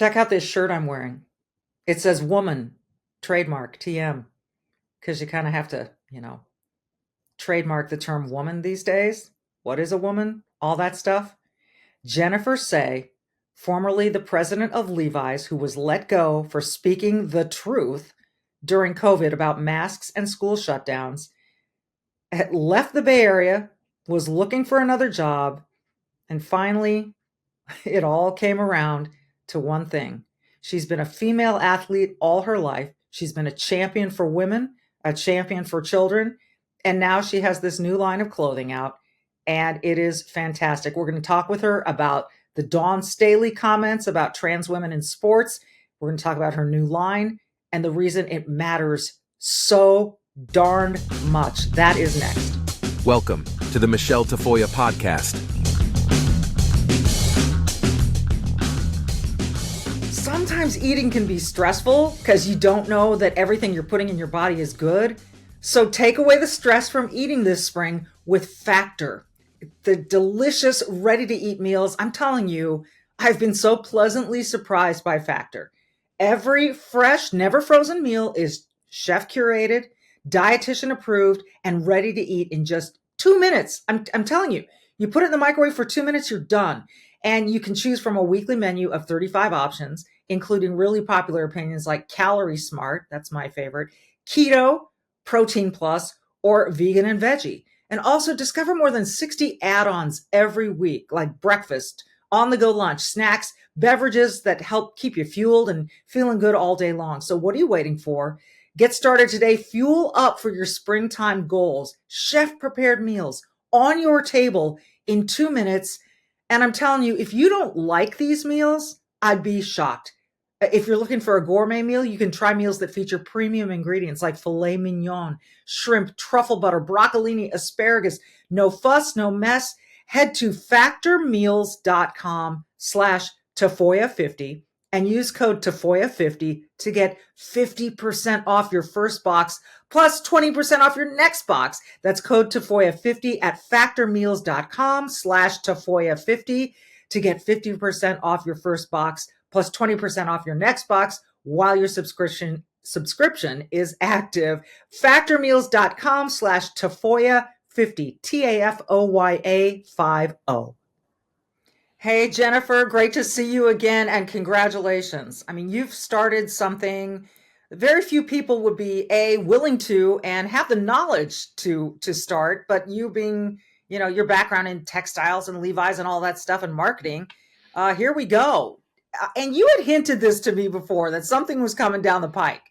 Check out this shirt I'm wearing. It says woman, trademark, TM, because you kind of have to, trademark the term woman these days. What is a woman? All that stuff. Jennifer Say, formerly the president of Levi's, who was let go for speaking the truth during COVID about masks and school shutdowns, had left the Bay Area, was looking for another job, and finally, it all came around to one thing. She's been a female athlete all her life. She's been a champion for women, a champion for children, and now she has this new line of clothing out, and it is fantastic. We're going to talk with her about the Dawn Staley comments about trans women in sports. We're going to talk about her new line and the reason it matters so darned much. That is next. Welcome to the Michele Tafoya podcast. Sometimes eating can be stressful because you don't know that everything you're putting in your body is good. So take away the stress from eating this spring with Factor, the delicious, ready-to-eat meals. I'm telling you, I've been so pleasantly surprised by Factor. Every fresh, never frozen meal is chef curated, dietitian approved, and ready to eat in just 2 minutes. I'm telling you, you put it in the microwave for 2 minutes, you're done. And you can choose from a weekly menu of 35 options, including really popular opinions like Calorie Smart, that's my favorite, Keto, Protein Plus, or Vegan and Veggie. And also discover more than 60 add-ons every week, like breakfast, on-the-go lunch, snacks, beverages that help keep you fueled and feeling good all day long. So what are you waiting for? Get started today. Fuel up for your springtime goals. Chef-prepared meals on your table in 2 minutes. And I'm telling you, if you don't like these meals, I'd be shocked. If you're looking for a gourmet meal, you can try meals that feature premium ingredients like filet mignon, shrimp, truffle butter, broccolini, asparagus. No fuss, no mess. Head to factormeals.com/Tafoya50 and use code Tafoya50 to get 50% off your first box plus 20% off your next box. That's code Tafoya50 at factormeals.com/Tafoya50 to get 50% off your first box plus 20% off your next box while your subscription is active. Factormeals.com/Tafoya50, TAFOYA50. Hey, Jennifer, great to see you again and congratulations. I mean, you've started something very few people would be willing to and have the knowledge to start, but you being, your background in textiles and Levi's and all that stuff and marketing, here we go. And you had hinted this to me before that something was coming down the pike.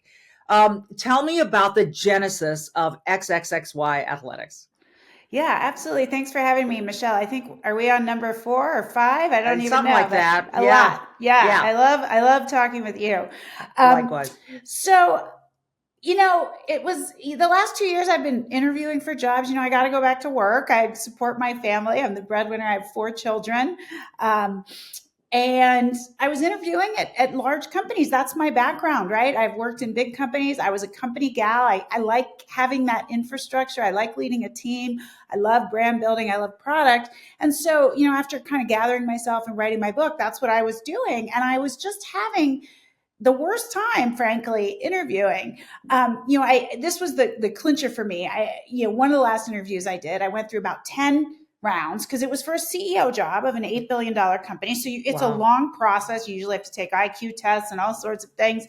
Tell me about the genesis of XXXY Athletics. Yeah, absolutely. Thanks for having me, Michelle. I think, are we on number 4 or 5? I don't even know. Something like that. A lot. Yeah. I love talking with you. Likewise. So, it was the last 2 years I've been interviewing for jobs. I got to go back to work. I support my family. I'm the breadwinner. I have 4 children. And I was interviewing at large companies. That's my background, right? I've worked in big companies. I was a company gal. I like having that infrastructure. I like leading a team. I love brand building. I love product. And so, after kind of gathering myself and writing my book, that's what I was doing. And I was just having the worst time, frankly, interviewing. This was the clincher for me. One of the last interviews I did, I went through about 10 rounds because it was for a CEO job of an $8 billion company. So it's a long process. You usually have to take IQ tests and all sorts of things.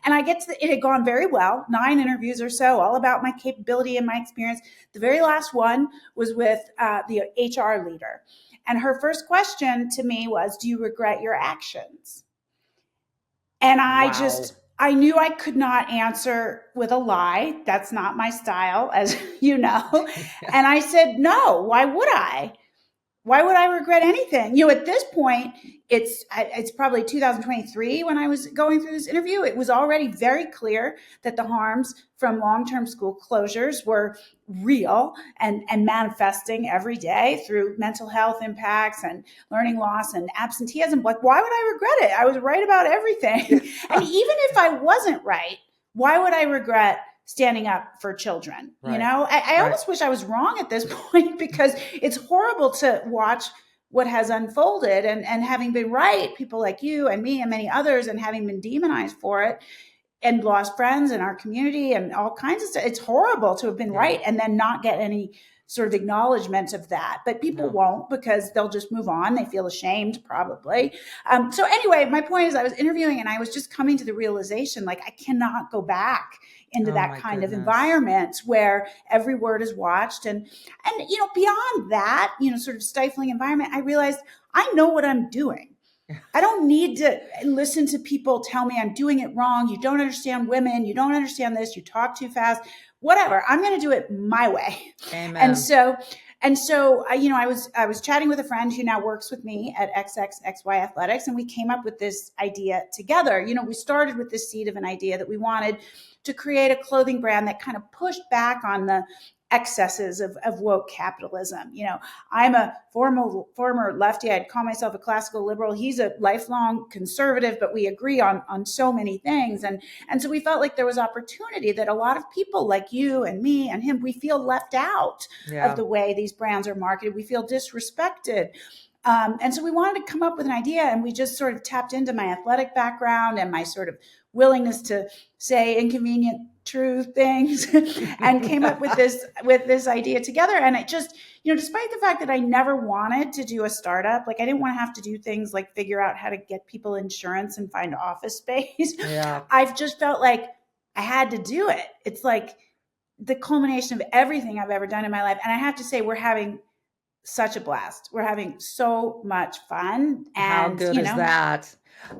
And it had gone very well, 9 interviews or so, all about my capability and my experience. The very last one was with the HR leader. And her first question to me was, do you regret your actions? And I knew I could not answer with a lie. That's not my style, as you know. And I said, no, why would I? Why would I regret anything? At this point, it's probably 2023 when I was going through this interview. It was already very clear that the harms from long-term school closures were real and manifesting every day through mental health impacts and learning loss and absenteeism. Like, why would I regret it? I was right about everything. And even if I wasn't right, why would I regret standing up for children? Right. I almost wish I was wrong at this point because it's horrible to watch what has unfolded, and having been right, people like you and me and many others, and having been demonized for it and lost friends in our community and all kinds of stuff. It's horrible to have been right and then not get any sort of acknowledgement of that. But people won't, because they'll just move on. They feel ashamed, probably. So anyway, my point is, I was interviewing and I was just coming to the realization, like, I cannot go back into that kind of environment where every word is watched. And beyond that, sort of stifling environment, I realized I know what I'm doing. I don't need to listen to people tell me I'm doing it wrong. You don't understand women. You don't understand this. You talk too fast. Whatever. I'm going to do it my way. Amen. And so I was chatting with a friend who now works with me at XXXY Athletics, and we came up with this idea together. We started with this seed of an idea that we wanted to create a clothing brand that kind of pushed back on the excesses of woke capitalism. I'm a former lefty. I'd call myself a classical liberal. He's a lifelong conservative, but we agree on so many things. And so we felt like there was opportunity, that a lot of people like you and me and him, we feel left out of the way these brands are marketed. We feel disrespected. And so we wanted to come up with an idea, and we just sort of tapped into my athletic background and my sort of willingness to say inconvenient true things and came up with this idea together. And it just, despite the fact that I never wanted to do a startup, like I didn't want to have to do things like figure out how to get people insurance and find office space. I've just felt like I had to do it. It's like the culmination of everything I've ever done in my life. And I have to say, we're having such a blast. We're having so much fun. And how good is that?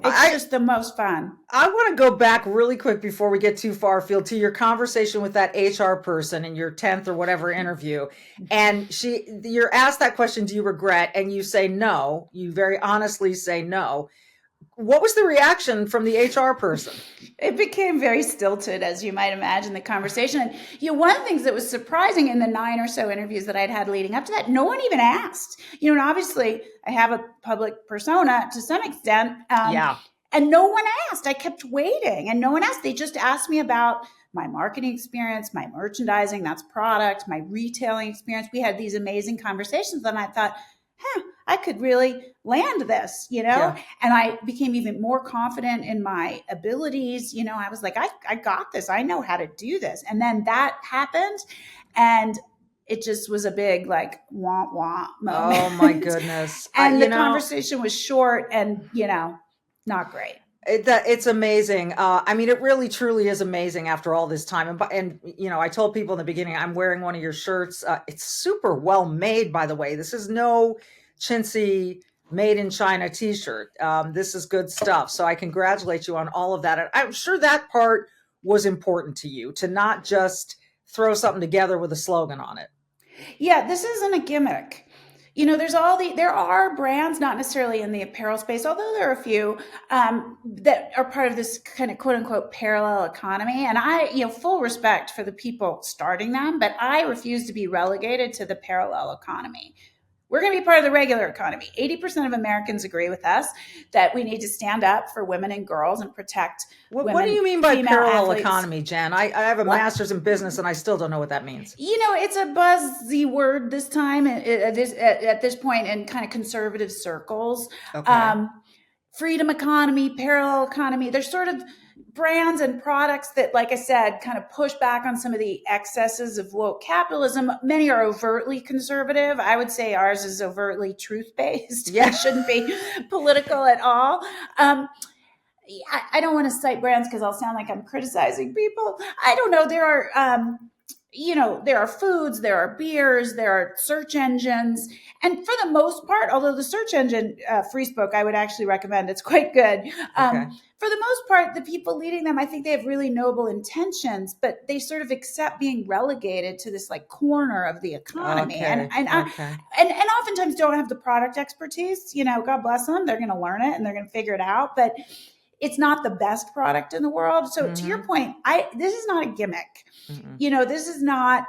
It's just the most fun. I want to go back really quick before we get too far afield to your conversation with that HR person in your 10th or whatever interview. And you're asked that question, do you regret? And you say no. You very honestly say no. What was the reaction from the HR person? It became very stilted, as you might imagine, the conversation. And, one of the things that was surprising in the 9 or so interviews that I'd had leading up to that, no one even asked. And obviously I have a public persona to some extent. And no one asked. I kept waiting and no one asked. They just asked me about my marketing experience, my merchandising, that's product, my retailing experience. We had these amazing conversations, and I thought, I could really land this, and I became even more confident in my abilities. I was like, I got this. I know how to do this. And then that happened, and it just was a big wah wah moment. Oh my goodness. And the conversation was short and, not great. It's amazing. It really, truly is amazing after all this time. And I told people in the beginning, I'm wearing one of your shirts. It's super well made, by the way. This is no chintzy made in China t-shirt. This is good stuff. So I congratulate you on all of that. And I'm sure that part was important to you, to not just throw something together with a slogan on it. Yeah, this isn't a gimmick. There are brands, not necessarily in the apparel space, although there are a few that are part of this kind of quote unquote parallel economy. And I, full respect for the people starting them, but I refuse to be relegated to the parallel economy. We're going to be part of the regular economy. 80% of Americans agree with us that we need to stand up for women and girls and protect women. What do you mean by parallel athletes. Economy, Jen? I have a master's in business and I still don't know what that means. It's a buzzy word this time at this point in kind of conservative circles. Okay. Freedom economy, parallel economy. There's sort of brands and products that, like I said, kind of push back on some of the excesses of woke capitalism. Many are overtly conservative. I would say ours is overtly truth-based. Yeah. It shouldn't be political at all. I don't want to cite brands because I'll sound like I'm criticizing people. I don't know. There are foods, there are beers, there are search engines. And for the most part, although the search engine, FreeSpoke, I would actually recommend. It's quite good. Okay. For the most part, the people leading them, I think they have really noble intentions, but they sort of accept being relegated to this corner of the economy. Okay. And oftentimes don't have the product expertise. God bless them. They're going to learn it and they're going to figure it out. But it's not the best product in the world. So to your point, this is not a gimmick. This is not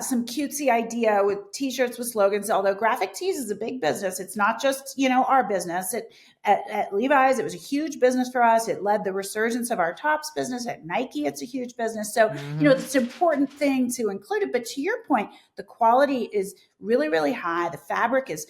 some cutesy idea with t-shirts with slogans, although graphic tees is a big business. It's not just, our business. At Levi's, it was a huge business for us. It led the resurgence of our tops business. At Nike, it's a huge business. So, it's an important thing to include it. But to your point, the quality is really, really high. The fabric is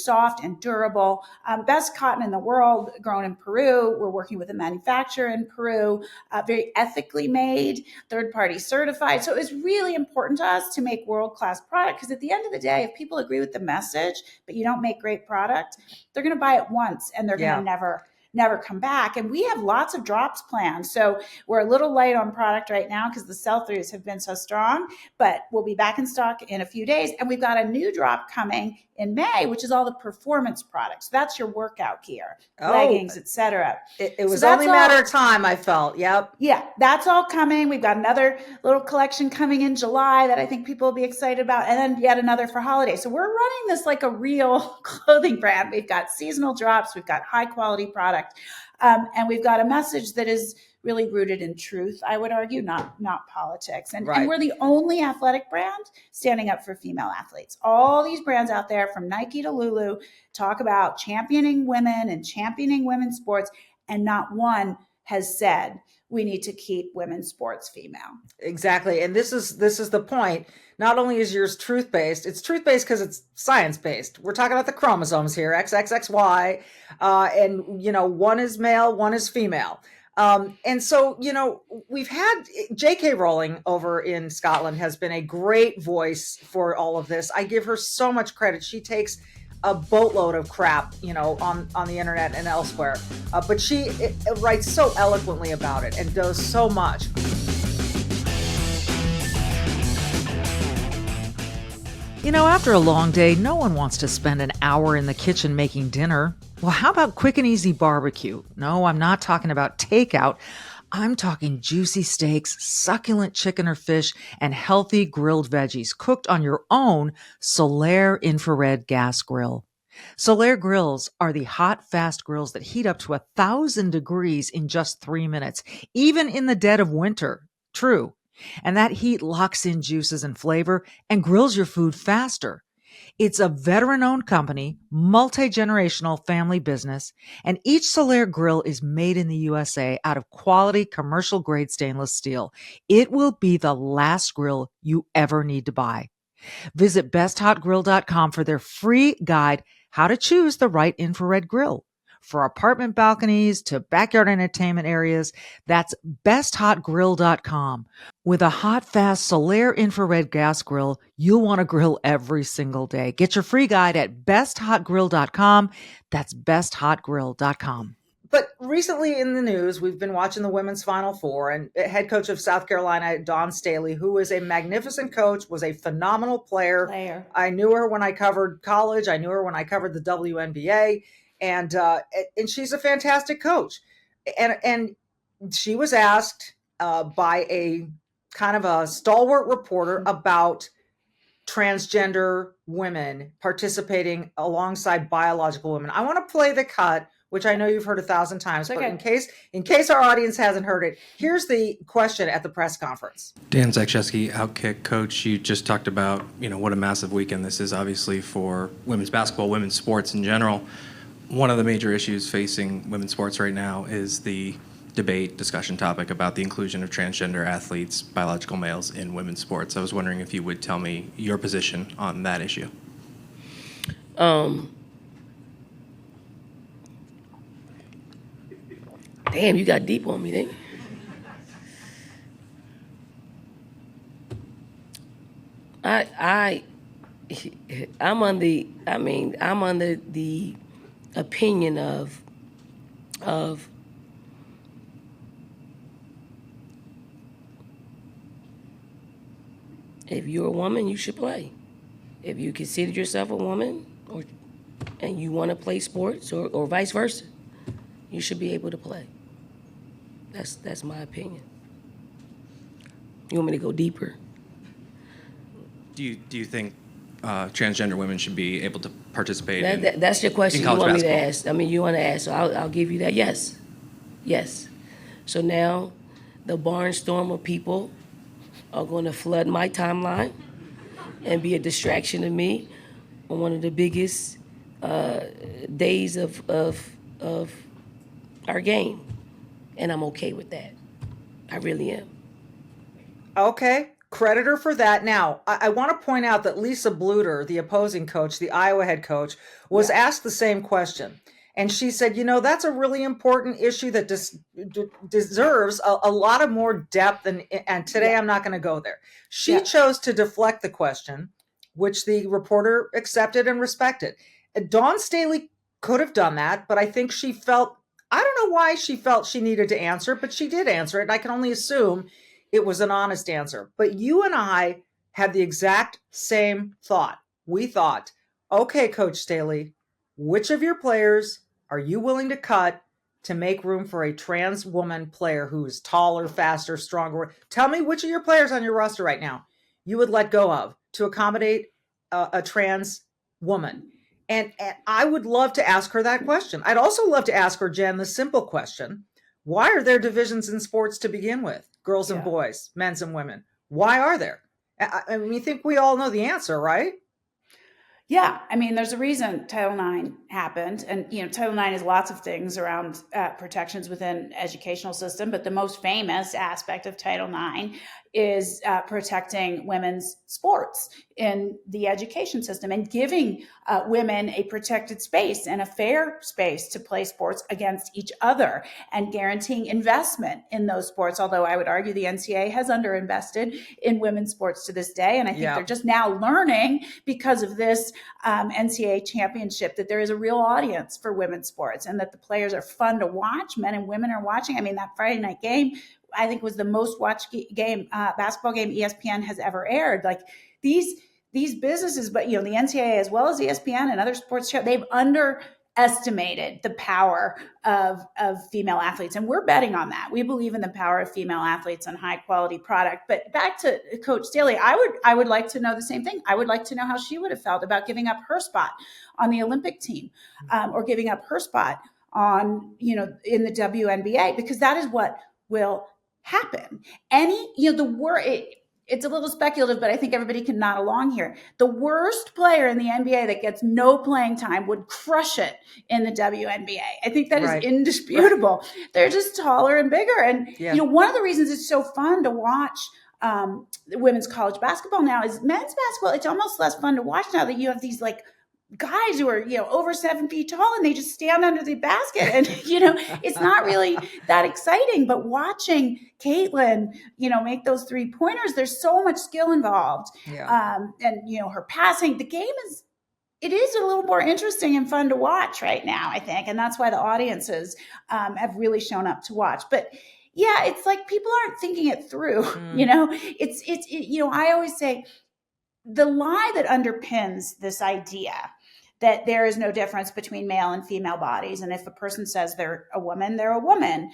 soft and durable. Best cotton in the world, grown in Peru. We're working with a manufacturer in Peru, very ethically made, third-party certified. So it's really important to us to make world-class product, because at the end of the day, if people agree with the message, but you don't make great product, they're going to buy it once and they're going to never come back. And we have lots of drops planned. So we're a little light on product right now because the sell-throughs have been so strong, but we'll be back in stock in a few days. And we've got a new drop coming in May, which is all the performance products. That's your workout gear, leggings, etc. It was only a matter of time, I felt. Yep. Yeah, that's all coming. We've got another little collection coming in July that I think people will be excited about, and then yet another for holiday. So we're running this like a real clothing brand. We've got seasonal drops, we've got high quality product, and we've got a message that is really rooted in truth, I would argue, not politics. And we're the only athletic brand standing up for female athletes. All these brands out there, from Nike to Lulu, talk about championing women and championing women's sports, and not one has said we need to keep women's sports female. Exactly. And this is the point. Not only is yours truth-based, it's truth-based because it's science-based. We're talking about the chromosomes here, XXXY, and, one is male, one is female. And so, we've had J.K. Rowling over in Scotland has been a great voice for all of this. I give her so much credit. She takes a boatload of crap, on the internet and elsewhere. But she writes so eloquently about it and does so much. After a long day, no one wants to spend an hour in the kitchen making dinner. Well, how about quick and easy barbecue? No, I'm not talking about takeout. I'm talking juicy steaks, succulent chicken or fish, and healthy grilled veggies cooked on your own Solaire infrared gas grill. Solaire grills are the hot, fast grills that heat up to 1,000 degrees in just 3 minutes, even in the dead of winter. True. And that heat locks in juices and flavor and grills your food faster. It's a veteran-owned company, multi-generational family business, and each Solaire grill is made in the USA out of quality commercial-grade stainless steel. It will be the last grill you ever need to buy. Visit besthotgrill.com for their free guide, how to choose the right infrared grill. For apartment balconies to backyard entertainment areas, that's besthotgrill.com. With a hot, fast Solaire infrared gas grill, you'll want to grill every single day. Get your free guide at besthotgrill.com. That's besthotgrill.com. But recently in the news, we've been watching the women's Final Four, and head coach of South Carolina, Dawn Staley, who is a magnificent coach, was a phenomenal player. I knew her when I covered college. I knew her when I covered the WNBA. And she's a fantastic coach. And she was asked by a kind of a stalwart reporter about transgender women participating alongside biological women. I want to play the cut, which I know you've heard 1,000 times, but in case our audience hasn't heard it, here's the question at the press conference. Dan Zakrzewski, Outkick coach, you just talked about, what a massive weekend this is, obviously, for women's basketball, women's sports in general. One of the major issues facing women's sports right now is the discussion topic about the inclusion of transgender athletes, biological males, in women's sports. I was wondering if you would tell me your position on that issue. Damn, you got deep on me, didn't you? I'm under the opinion of if you're a woman, you should play. If you consider yourself a woman and you want to play sports or vice versa, you should be able to play. That's my opinion. You want me to go deeper? Do you think transgender women should be able to participate that's your question in you want basketball? Me to ask. I mean, you want to ask, so I'll give you that. Yes. So now the barnstorm of people are going to flood my timeline and be a distraction to me on one of the biggest days of of our game. And I'm okay with that. I really am. Okay, credit her for that. Now, I want to point out that Lisa Bluter, the opposing coach, the Iowa head coach, was asked the same question. And she said, that's a really important issue that deserves a lot of more depth. And today I'm not going to go there. She chose to deflect the question, which the reporter accepted and respected. Dawn Staley could have done that, but I think she felt, I don't know why she felt she needed to answer, but she did answer it. And I can only assume it was an honest answer. But you and I had the exact same thought. We thought, okay, Coach Staley, which of your players are you willing to cut to make room for a trans woman player who's taller, faster, stronger? Tell me which of your players on your roster right now you would let go of to accommodate a trans woman. And I would love to ask her that question. I'd also love to ask her, Jen, the simple question. Why are there divisions in sports to begin with? Girls and boys, men's and women. Why are there? I mean, I think we all know the answer, right? Yeah, I mean, there's a reason Title IX happened, and Title IX is lots of things around protections within educational system, but the most famous aspect of Title IX is protecting women's sports in the education system and giving women a protected space and a fair space to play sports against each other and guaranteeing investment in those sports. Although I would argue the NCAA has underinvested in women's sports to this day, and I think they're just now learning because of this NCAA championship that there is a real audience for women's sports and that the players are fun to watch. Men and women are watching. I mean, that Friday night game, I think, was the most watched game, basketball game ESPN has ever aired. Like these businesses, but the NCAA as well as ESPN and other sports shows, they've underestimated the power of female athletes, and we're betting on that. We believe in the power of female athletes and high quality product. But back to Coach Staley, I would like to know the same thing. I would like to know how she would have felt about giving up her spot on the Olympic team, or giving up her spot on in the WNBA, because that is what will happen. It's a little speculative, but I think everybody can nod along here. The worst player in the NBA that gets no playing time would crush it in the WNBA. I think that is indisputable. Right. They're just taller and bigger. And, one of the reasons it's so fun to watch women's college basketball now is men's basketball. It's almost less fun to watch now that you have these guys who are over 7 feet tall and they just stand under the basket, and it's not really that exciting. But watching Caitlin make those 3-pointers, there's so much skill involved, and her passing, the game is a little more interesting and fun to watch right now, I think, and that's why the audiences have really shown up to watch. But it's like people aren't thinking it through. I always say the lie that underpins this idea that there is no difference between male and female bodies, and if a person says they're a woman, they're a woman,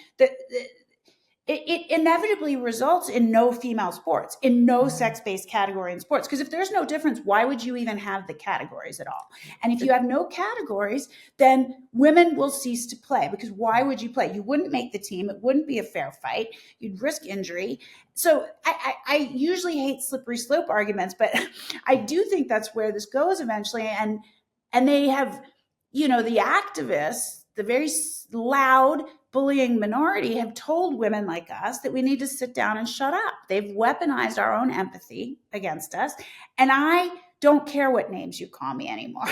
it inevitably results in no female sports, in no sex-based category in sports. Because if there's no difference, why would you even have the categories at all? And if you have no categories, then women will cease to play, because why would you play? You wouldn't make the team. It wouldn't be a fair fight. You'd risk injury. So I usually hate slippery slope arguments, but I do think that's where this goes eventually. And they have, the activists, the very loud bullying minority, have told women like us that we need to sit down and shut up. They've weaponized our own empathy against us. And I don't care what names you call me anymore.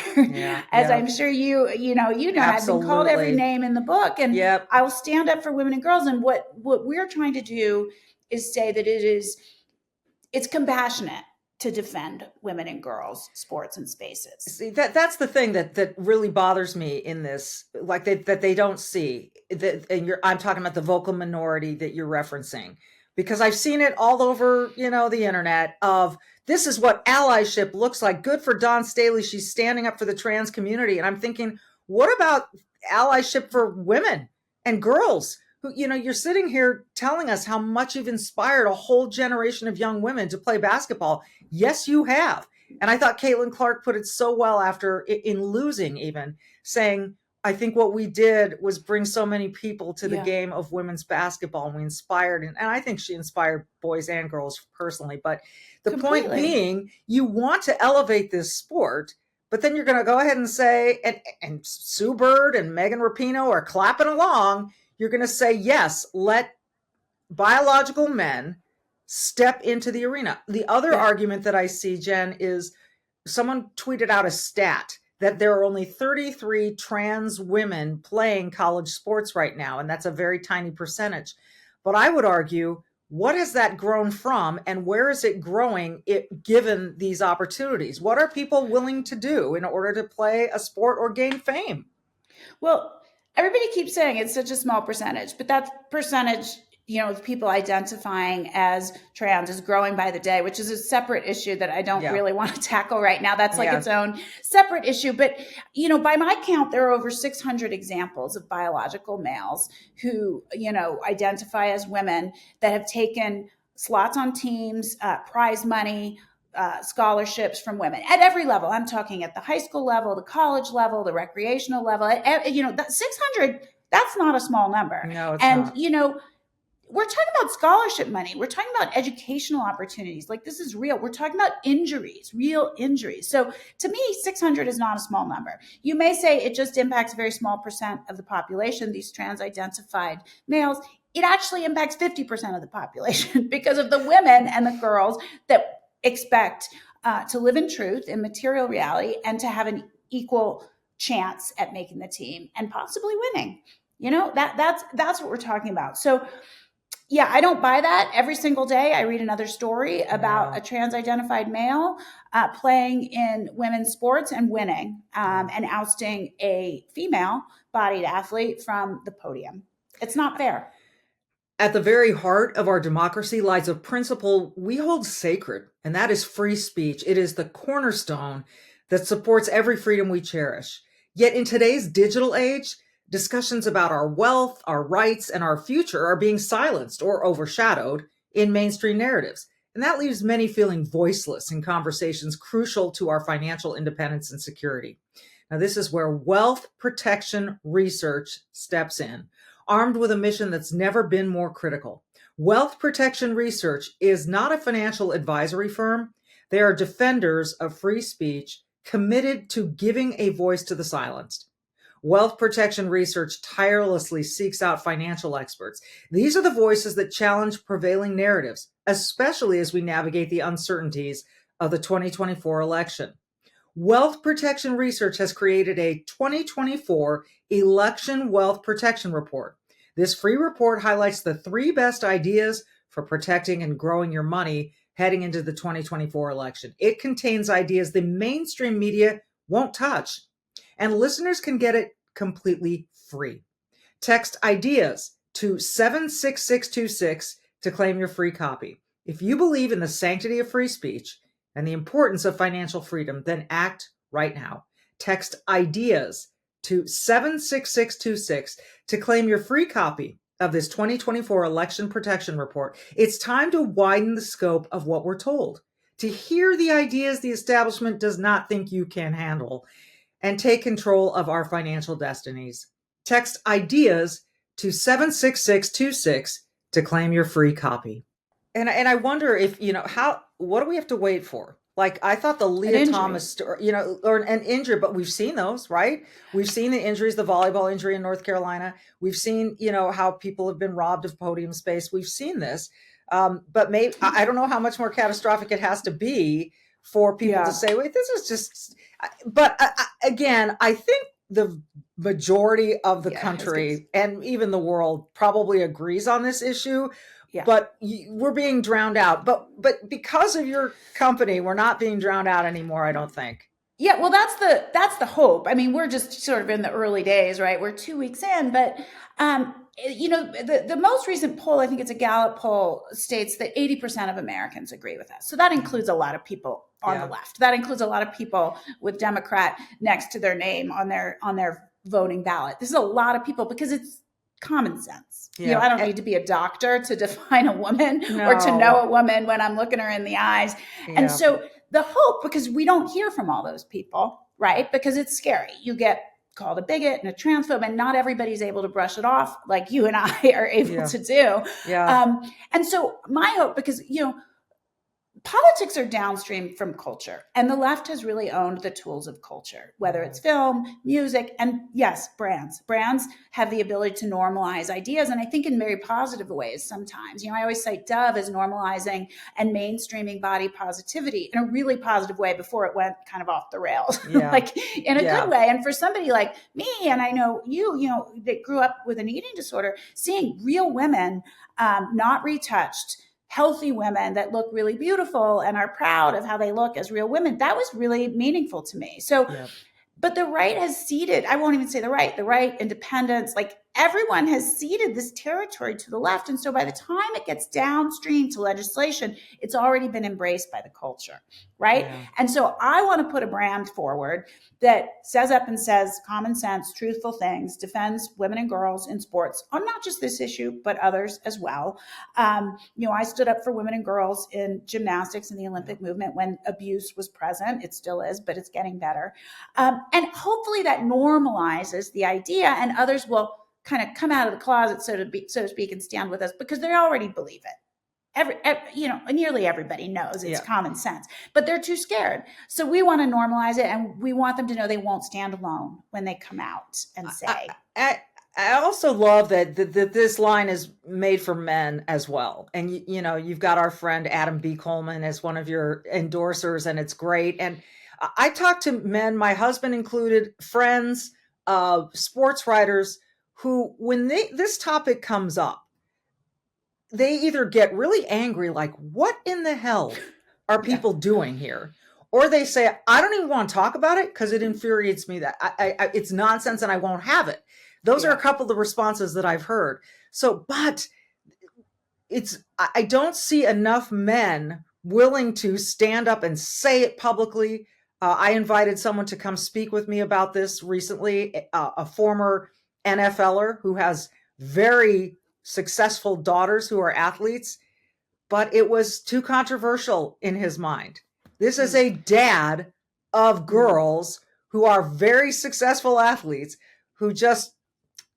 I'm sure you know, I've been called every name in the book, and I will stand up for women and girls. And what we're trying to do is say that it's compassionate to defend women and girls, sports and spaces. See, that's the thing that really bothers me in this, that they don't see. I'm talking about the vocal minority that you're referencing, because I've seen it all over, the internet of, this is what allyship looks like. Good for Dawn Staley. She's standing up for the trans community. And I'm thinking, what about allyship for women and girls? Who, you're sitting here telling us how much you've inspired a whole generation of young women to play basketball. Yes, you have. And I thought Caitlin Clark put it so well after, in losing even, saying, I think what we did was bring so many people to the game of women's basketball, and we inspired, and I think she inspired boys and girls personally. But the point being, you want to elevate this sport, But then you're going to go ahead and say, and Sue Bird and Megan Rapinoe are clapping along. You're going to say, yes, let biological men step into the arena. The other argument that I see, Jen, is someone tweeted out a stat that there are only 33 trans women playing college sports right now, and that's a very tiny percentage. But I would argue, what has that grown from, and where is it growing given these opportunities? What are people willing to do in order to play a sport or gain fame? Well, everybody keeps saying it's such a small percentage, but that percentage, of people identifying as trans is growing by the day, which is a separate issue that I don't really want to tackle right now. That's like its own separate issue. But, by my count, there are over 600 examples of biological males who, identify as women that have taken slots on teams, prize money, scholarships from women at every level. I'm talking at the high school level, the college level, the recreational level. That 600, that's not a small number. No, it's not. We're talking about scholarship money. We're talking about educational opportunities. Like, this is real. We're talking about injuries, real injuries. So to me, 600 is not a small number. You may say it just impacts a very small percent of the population, these trans-identified males. It actually impacts 50% of the population because of the women and the girls that expect to live in truth, in material reality, and to have an equal chance at making the team and possibly winning. That's what we're talking about. So yeah, I don't buy that. Every single day I read another story about a trans-identified male playing in women's sports and winning and ousting a female-bodied athlete from the podium. It's not fair. At the very heart of our democracy lies a principle we hold sacred, and that is free speech. It is the cornerstone that supports every freedom we cherish. Yet in today's digital age, discussions about our wealth, our rights, and our future are being silenced or overshadowed in mainstream narratives. And that leaves many feeling voiceless in conversations crucial to our financial independence and security. Now, this is where wealth protection research steps in, armed with a mission that's never been more critical. Wealth protection research is not a financial advisory firm. They are defenders of free speech committed to giving a voice to the silenced. Wealth protection research tirelessly seeks out financial experts. These are the voices that challenge prevailing narratives, especially as we navigate the uncertainties of the 2024 election. Wealth protection research has created a 2024 Election Wealth Protection Report. This free report highlights the 3 best ideas for protecting and growing your money heading into the 2024 election. It contains ideas the mainstream media won't touch, and listeners can get it completely free. Text ideas to 76626 to claim your free copy. If you believe in the sanctity of free speech and the importance of financial freedom, then act right now. Text ideas to 76626 to claim your free copy of this 2024 Election Protection Report. It's time to widen the scope of what we're told, to hear the ideas the establishment does not think you can handle, and take control of our financial destinies. Text ideas to 76626 to claim your free copy. And I wonder if, what do we have to wait for? Like, I thought the Leah Thomas story, or an injury, but we've seen those, right? We've seen the injuries, the volleyball injury in North Carolina. We've seen, how people have been robbed of podium space. We've seen this. But maybe, I don't know how much more catastrophic it has to be for people to say, wait, this is just, but again, I think the majority of the country and even the world probably agrees on this issue. Yeah. But we're being drowned out. But because of your company, we're not being drowned out anymore, I don't think. Yeah, well, that's the hope. I mean, we're just sort of in the early days, right? We're 2 weeks in, but the most recent poll, I think it's a Gallup poll, states that 80% of Americans agree with us. So that includes a lot of people on the left. That includes a lot of people with Democrat next to their name on their voting ballot. This is a lot of people because it's common sense. I don't need to be a doctor to define a woman or to know a woman when I'm looking her in the eyes. Yeah. And so the hope, because we don't hear from all those people, right? Because it's scary. You get called a bigot and a transphobe, and not everybody's able to brush it off like you and I are able to do. Yeah. And so my hope, because, politics are downstream from culture, and the left has really owned the tools of culture, whether it's film, music, and yes, brands. Brands have the ability to normalize ideas, and I think in very positive ways sometimes. I always cite Dove as normalizing and mainstreaming body positivity in a really positive way before it went kind of off the rails, like in a good way. And for somebody like me, and I know you that grew up with an eating disorder, seeing real women, not retouched, healthy women that look really beautiful and are proud of how they look as real women, that was really meaningful to me. So, but the right has ceded, I won't even say the right, independence, like everyone has ceded this territory to the left. And so by the time it gets downstream to legislation, it's already been embraced by the culture, right? Yeah. And so I want to put a brand forward that says up and says common sense, truthful things, defends women and girls in sports on not just this issue, but others as well. I stood up for women and girls in gymnastics and the Olympic movement when abuse was present. It still is, but it's getting better. And hopefully that normalizes the idea, and others will kind of come out of the closet, so to speak, and stand with us because they already believe it. Nearly everybody knows it's common sense, but they're too scared. So we want to normalize it, and we want them to know they won't stand alone when they come out and say. I also love that this line is made for men as well. And, you've got our friend Adam B. Coleman as one of your endorsers, and it's great. And I talk to men, my husband included, friends, sports writers, who, when this topic comes up, they either get really angry, like, what in the hell are people doing here? Or they say, I don't even want to talk about it because it infuriates me that it's nonsense and I won't have it. Those are a couple of the responses that I've heard. So, but I don't see enough men willing to stand up and say it publicly. I invited someone to come speak with me about this recently, a former NFLer who has very successful daughters who are athletes, but it was too controversial in his mind. This is a dad of girls who are very successful athletes who just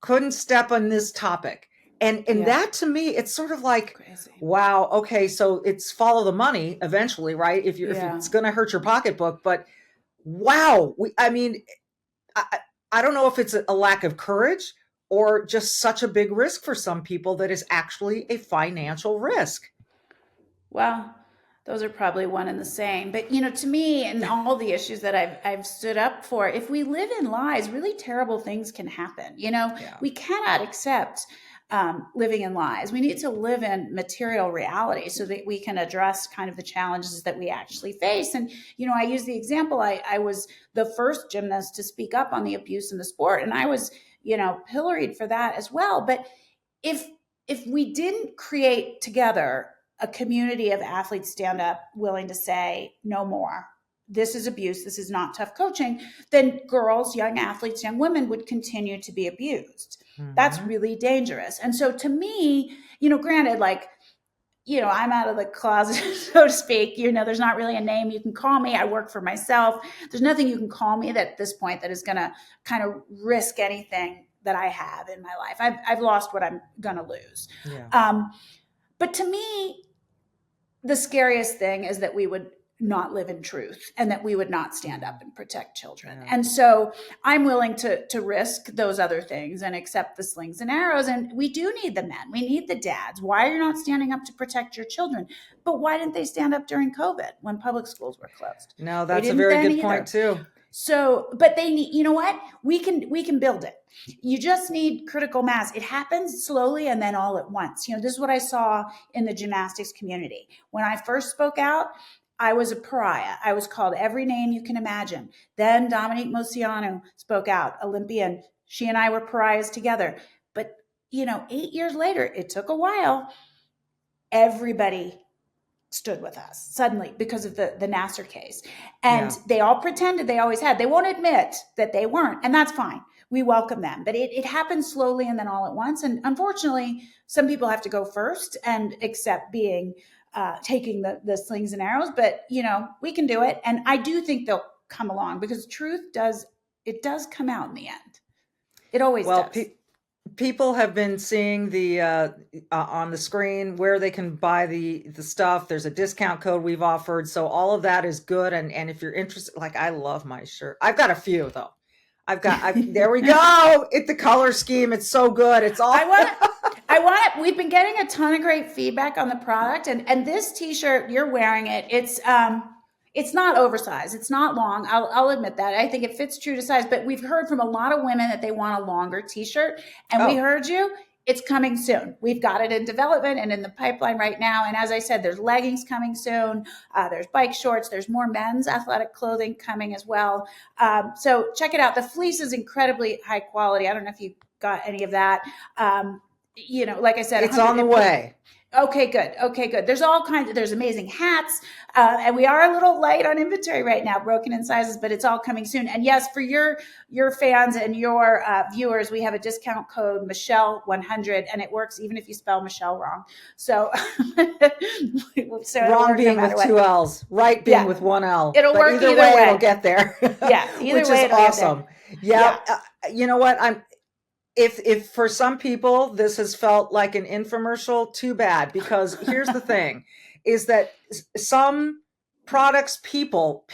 couldn't step on this topic. And that, to me, it's sort of like, crazy. Wow, okay, so it's follow the money eventually, right? If it's going to hurt your pocketbook, but wow, I don't know if it's a lack of courage or just such a big risk for some people that is actually a financial risk. Well, those are probably one and the same. But, to me, and all the issues that I've stood up for, if we live in lies, really terrible things can happen. We cannot accept living in lies. We need to live in material reality so that we can address kind of the challenges that we actually face. And, I use the example, I was the first gymnast to speak up on the abuse in the sport, and I was, pilloried for that as well. But if we didn't create together a community of athletes stand up, willing to say no more, this is abuse, this is not tough coaching, then girls, young athletes, young women would continue to be abused. Mm-hmm. That's really dangerous. And so to me, granted, like, I'm out of the closet, so to speak, there's not really a name you can call me. I work for myself. There's nothing you can call me at this point that is going to kind of risk anything that I have in my life. I've lost what I'm going to lose. Yeah. But to me, the scariest thing is that we would not live in truth and that we would not stand up and protect children. Yeah. And so I'm willing to risk those other things and accept the slings and arrows. And we do need the men. We need the dads. Why are you not standing up to protect your children? But why didn't they stand up during COVID when public schools were closed? No, that's a very good point too. So, but they need, what? We can build it. You just need critical mass. It happens slowly and then all at once. This is what I saw in the gymnastics community. When I first spoke out, I was a pariah. I was called every name you can imagine. Then Dominique Moceanu spoke out, Olympian. She and I were pariahs together. But, 8 years later, it took a while. Everybody stood with us suddenly because of the Nassar case. And they all pretended they always had. They won't admit that they weren't. And that's fine. We welcome them. But it happens slowly and then all at once. And unfortunately, some people have to go first and accept being taking the slings and arrows. But, we can do it. And I do think they'll come along because truth does come out in the end. It always does. people have been seeing the on the screen where they can buy the stuff. There's a discount code we've offered, so all of that is good. And if you're interested, like, I love my shirt. I've got a few though. There we go. The color scheme. It's so good. It's all. I want it. We've been getting a ton of great feedback on the product, and this T-shirt, you're wearing it. It's not oversized. It's not long. I'll admit that. I think it fits true to size, but we've heard from a lot of women that they want a longer T-shirt, and we heard you. It's coming soon. We've got it in development and in the pipeline right now. And as I said, there's leggings coming soon. There's bike shorts. There's more men's athletic clothing coming as well. So check it out. The fleece is incredibly high quality. I don't know if you got any of that. Like I said, it's on the way. Okay, good. There's all kinds of, there's amazing hats. And we are a little light on inventory right now, broken in sizes, but it's all coming soon. And yes, for your fans and your viewers, we have a discount code, Michelle100, and it works even if you spell Michelle wrong. So, wrong being with two L's, right being with one L. It'll work either way. It'll get there. Yeah, either way, it'll awesome. Get there. Yeah. You know what? If for some people this has felt like an infomercial, too bad, because here's the thing, is that some products, people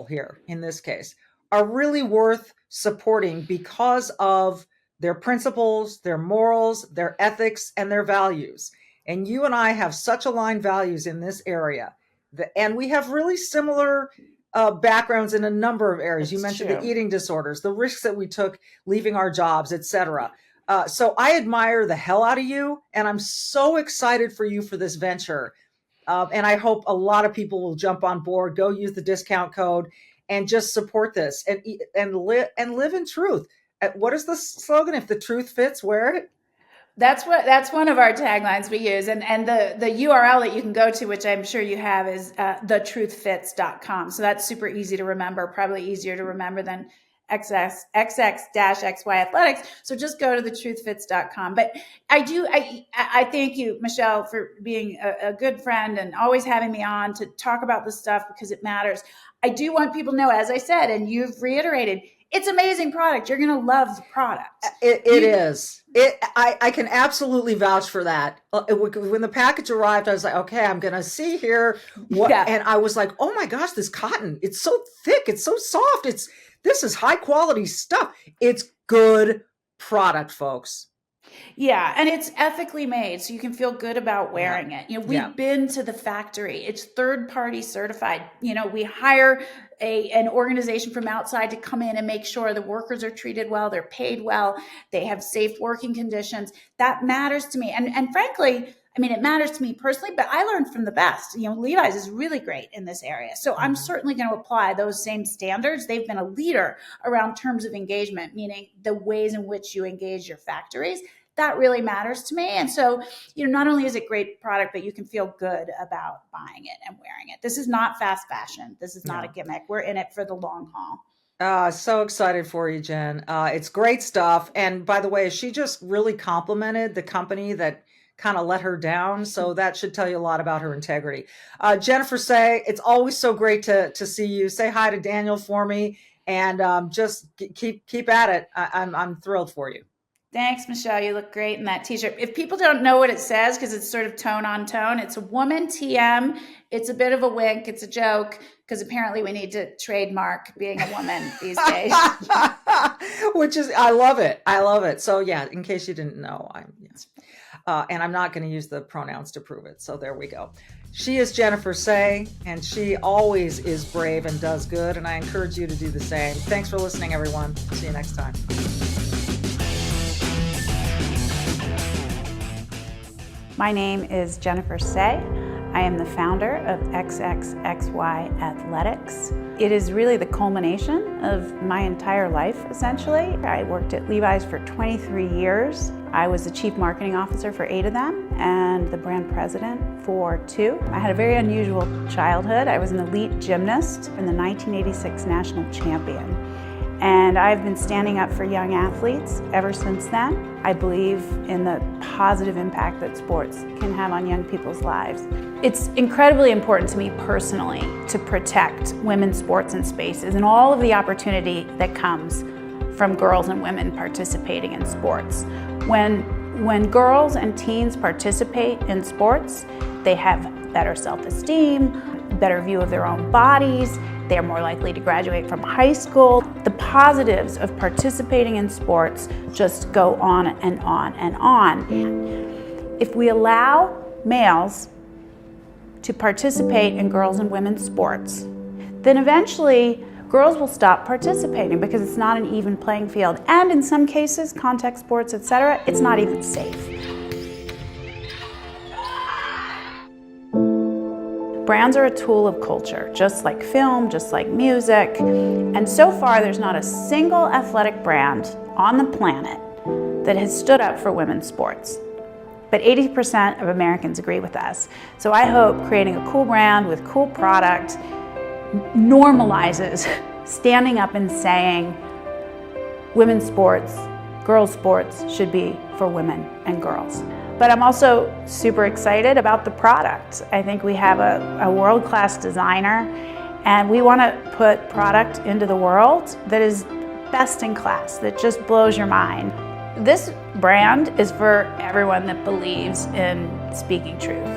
here in this case, are really worth supporting because of their principles, their morals, their ethics, and their values. And you and I have such aligned values in this area, and we have really similar backgrounds in a number of areas. You mentioned the eating disorders, the risks that we took leaving our jobs, etc. So I admire the hell out of you, and I'm so excited for you for this venture. And I hope a lot of people will jump on board, go use the discount code, and just support this and live in truth. What is the slogan? If the truth fits, wear it. That's one of our taglines we use. And the URL that you can go to, which I'm sure you have, is thetruthfits.com. So that's super easy to remember, probably easier to remember than XX-XY athletics. So just go to thetruthfits.com. But I thank you, Michelle, for being a good friend and always having me on to talk about this stuff because it matters. I do want people to know, as I said, and you've reiterated, it's an amazing product. You're going to love the product. It is. I can absolutely vouch for that. When the package arrived, I was like, okay, I'm going to see here what, and I was like, oh my gosh, this cotton, it's so thick. It's so soft. This is high quality stuff. It's good product, folks. Yeah, and it's ethically made, so you can feel good about wearing it. We've been to the factory. It's third-party certified. We hire an organization from outside to come in and make sure the workers are treated well, they're paid well, they have safe working conditions. That matters to me. And frankly, it matters to me personally, but I learned from the best. Levi's is really great in this area. So I'm certainly going to apply those same standards. They've been a leader around terms of engagement, meaning the ways in which you engage your factories. That really matters to me. And so, not only is it great product, but you can feel good about buying it and wearing it. This is not fast fashion. This is not a gimmick. We're in it for the long haul. So excited for you, Jen. It's great stuff. And by the way, she just really complimented the company that kind of let her down. So that should tell you a lot about her integrity. Jennifer Say, it's always so great to see you. Say hi to Daniel for me, and just keep at it. I'm thrilled for you. Thanks, Michelle. You look great in that T-shirt. If people don't know what it says, because it's sort of tone on tone, it's a woman TM. It's a bit of a wink. It's a joke, because apparently we need to trademark being a woman these days. Which is, I love it. I love it. So yeah, in case you didn't know, and I'm not going to use the pronouns to prove it. So there we go. She is Jennifer Say, and she always is brave and does good. And I encourage you to do the same. Thanks for listening, everyone. See you next time. My name is Jennifer Say. I am the founder of XXXY Athletics. It is really the culmination of my entire life, essentially. I worked at Levi's for 23 years. I was the chief marketing officer for 8 of them and the brand president for 2. I had a very unusual childhood. I was an elite gymnast and the 1986 national champion. And I've been standing up for young athletes ever since then. I believe in the positive impact that sports can have on young people's lives. It's incredibly important to me personally to protect women's sports and spaces and all of the opportunity that comes from girls and women participating in sports. When girls and teens participate in sports, they have better self-esteem, better view of their own bodies, they're more likely to graduate from high school. The positives of participating in sports just go on and on and on. If we allow males to participate in girls' and women's sports, then eventually girls will stop participating because it's not an even playing field. And in some cases, contact sports, etc., it's not even safe. Brands are a tool of culture, just like film, just like music. And so far, there's not a single athletic brand on the planet that has stood up for women's sports. But 80% of Americans agree with us. So I hope creating a cool brand with cool product normalizes standing up and saying women's sports, girls' sports should be for women and girls. But I'm also super excited about the product. I think we have a world-class designer, and we want to put product into the world that is best in class, that just blows your mind. This brand is for everyone that believes in speaking truth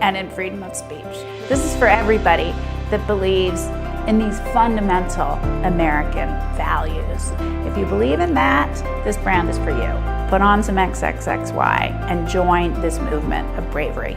and in freedom of speech. This is for everybody that believes in these fundamental American values. If you believe in that, this brand is for you. Put on some XXXY and join this movement of bravery.